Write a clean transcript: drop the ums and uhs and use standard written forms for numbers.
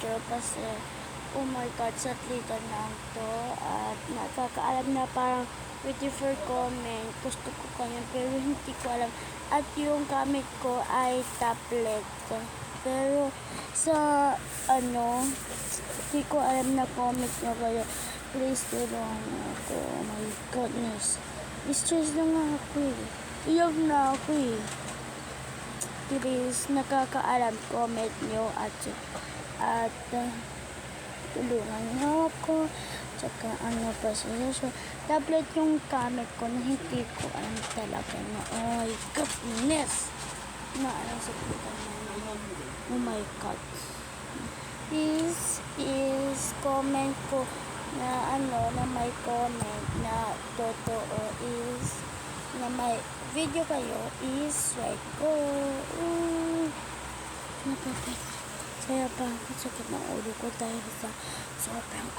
to kasi oh my god, satlitan lang to at nakakaalam na parang waiting for comment. Gusto ko kanyan pero hindi ko alam. At yung gamit ko ay tablet. Pero sa hindi ko alam na comment nyo kayo. Please tulungan ako. Oh my goodness. Stress na nga ako eh. Iyak na ako eh. Please, nakakaalam, comment nyo at tulungan nyo ako. Tsaka tablet yung gamit ko na hindi ko alam talaga na oh my goodness. Sa puta na oh my god. Please comment ko na na may comment na totoo is na may video kayo is right ko. Saya pa ako, sakit ng ulo ko dahil sa sobrang